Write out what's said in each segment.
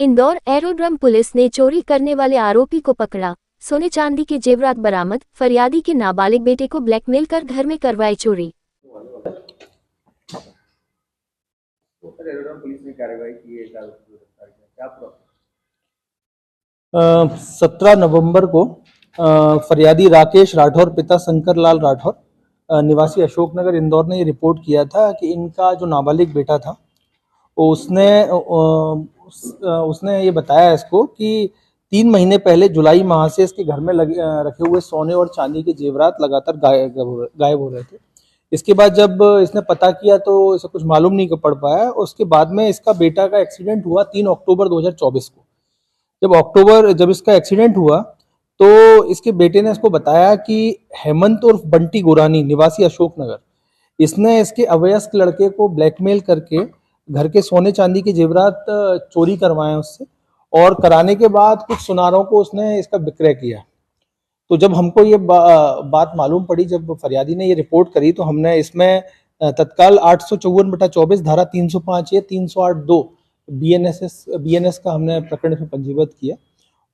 Indore aerodrome police ने चोरी करने वाले आरोपी को पकड़ा। सोने चांदी के जेवरात बरामद। फरियादी के नाबालिग बेटे को ब्लैकमेल कर घर में करवाई चोरी। एरोड्रम पुलिस ने कार्रवाई की है। 17 नवंबर को फरियादी राकेश राठौर पिता शंकर लाल राठौर निवासी अशोकनगर इंदौर ने ये रिपोर्ट किया था कि इनका जो नाबालिग बेटा था उसने ये बताया इसको कि 3 महीने पहले जुलाई माह से इसके घर में रखे हुए सोने और चांदी के जेवरात लगातार गायब हो रहे थे। इसके बाद जब इसने पता किया तो इसे कुछ मालूम नहीं पड़ पाया। उसके बाद में इसका बेटा का एक्सीडेंट हुआ 3 अक्टूबर 2024 को। जब इसका एक्सीडेंट हुआ तो इसके बेटे ने इसको बताया कि हेमंत उर्फ बंटी गोरानी निवासी अशोकनगर, इसने इसके अवयस्क लड़के को ब्लैकमेल करके घर के सोने चांदी के जेवरात चोरी करवाए उससे, और कराने के बाद कुछ सुनारों को उसने इसका विक्रय किया। तो जब हमको ये बात मालूम पड़ी, जब फरियादी ने ये रिपोर्ट करी, तो हमने इसमें तत्काल 854/24 धारा 305 308(2) बीएनएस का हमने प्रकरण इसमें पंजीबद्ध किया।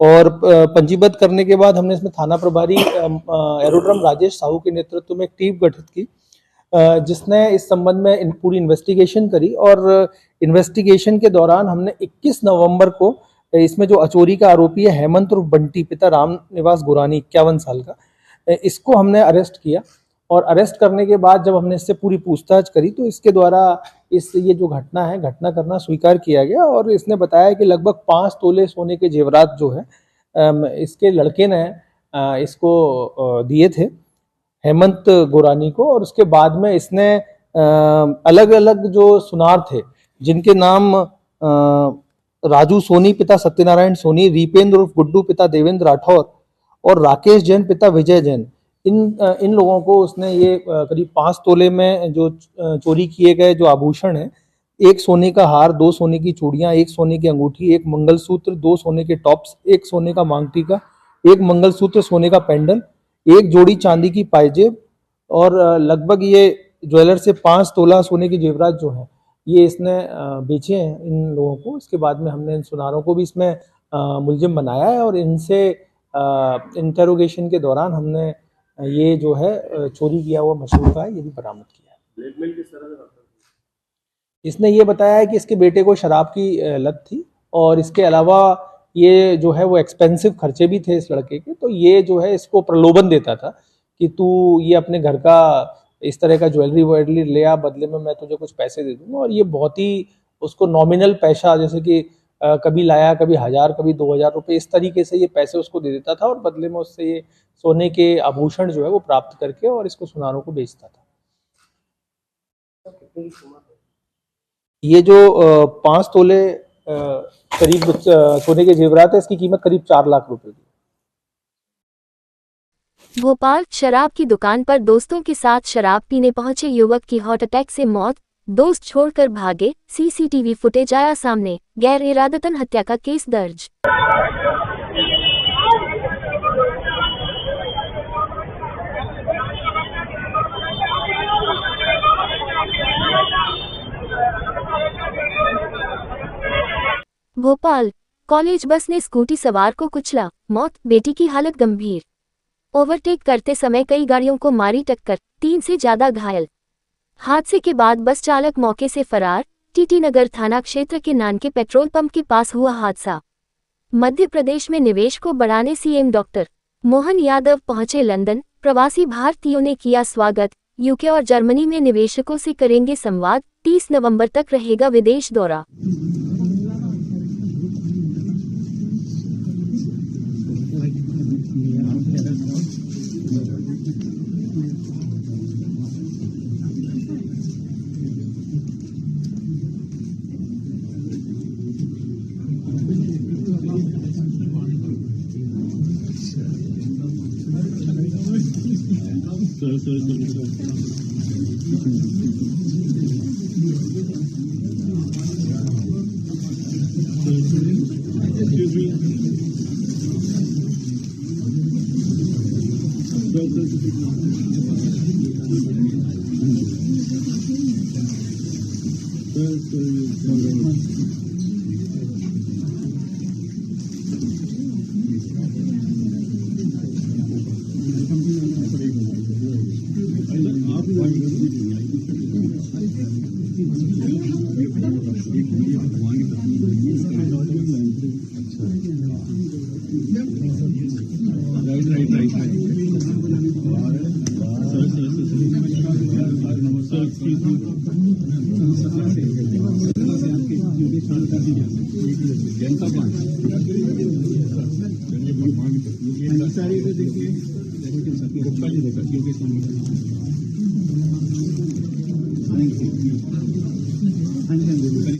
और पंजीबद्ध करने के बाद हमने इसमें थाना प्रभारी एरोड्रम राजेश साहू के नेतृत्व में एक टीम गठित की, जिसने इस संबंध में पूरी इन्वेस्टिगेशन करी। और इन्वेस्टिगेशन के दौरान हमने 21 नवंबर को इसमें जो चोरी का आरोपी है हेमंत उर्फ बंटी पिता राम निवास गोरानी 51 साल का, इसको हमने अरेस्ट किया। और अरेस्ट करने के बाद जब हमने इससे पूरी पूछताछ करी तो इसके द्वारा ये जो घटना करना स्वीकार किया गया। और इसने बताया कि लगभग 5 तोले सोने के जेवरात जो है इसके लड़के ने इसको दिए थे हेमंत गोरानी को। और उसके बाद में इसने अलग अलग जो सुनार थे जिनके नाम राजू सोनी पिता सत्यनारायण सोनी, रिपेंद्र उर्फ गुड्डू पिता देवेंद्र राठौर और राकेश जैन पिता विजय जैन, इन लोगों को उसने ये करीब 5 तोले में जो चोरी किए गए जो आभूषण है, 1 सोने का हार, 2 सोने की चूड़ियां, 1 सोने की अंगूठी, 1 मंगलसूत्र, 2 सोने के टॉप्स, 1 सोने का मांगटीका, 1 मंगलसूत्र सोने का पेंडल, 1 जोड़ी चांदी की पायजेब, और लगभग ये ज्वेलर से 5 तोला सोने के जेवरात जो है ये इसने बेचे हैं इन लोगों को। इसके बाद में हमने इन सुनारों को भी इसमें मुलजिम बनाया है और इनसे इंटेरोगेशन के दौरान हमने ये जो है चोरी किया हुआ मशरूका है ये भी बरामद किया है। ब्लैकमेल किस तरह से? इसने ये बताया कि इसके बेटे को शराब की लत थी और इसके अलावा ये जो है वो एक्सपेंसिव खर्चे भी थे इस लड़के के। तो ये जो है इसको प्रलोभन देता था कि तू ये अपने घर का इस तरह का ज्वेलरी वॉयलरी ले आ, बदले में मैं तुझे कुछ पैसे दे दूंगा। और ये बहुत ही उसको नॉमिनल पैसा, जैसे कि कभी लाया कभी 1000 कभी 2000 रुपये, इस तरीके से ये पैसे उसको दे देता था और बदले में उससे ये सोने के आभूषण जो है वो प्राप्त करके और इसको सुनारों को बेचता था। ये जो 5 तोले करीब सोने के जेवरात है, इसकी कीमत करीब 4 लाख रुपए की। भोपाल शराब की दुकान पर दोस्तों के साथ शराब पीने पहुंचे युवक की हार्ट अटैक से मौत, दोस्त छोड़कर भागे। सीसीटीवी फुटेज आया सामने, गैर इरादतन हत्या का केस दर्ज। भोपाल कॉलेज बस ने स्कूटी सवार को कुचला, मौत, बेटी की हालत गंभीर। ओवरटेक करते समय कई गाड़ियों को मारी टक्कर, 3 से ज्यादा घायल। हादसे के बाद बस चालक मौके से फरार। टीटी नगर थाना क्षेत्र के नानके पेट्रोल पंप के पास हुआ हादसा। मध्य प्रदेश में निवेश को बढ़ाने सीएम डॉक्टर मोहन यादव पहुंचे लंदन, प्रवासी भारतीयों ने किया स्वागत। यूके और जर्मनी में निवेशकों से करेंगे संवाद, 30 नवंबर तक रहेगा विदेश दौरा। Thank you.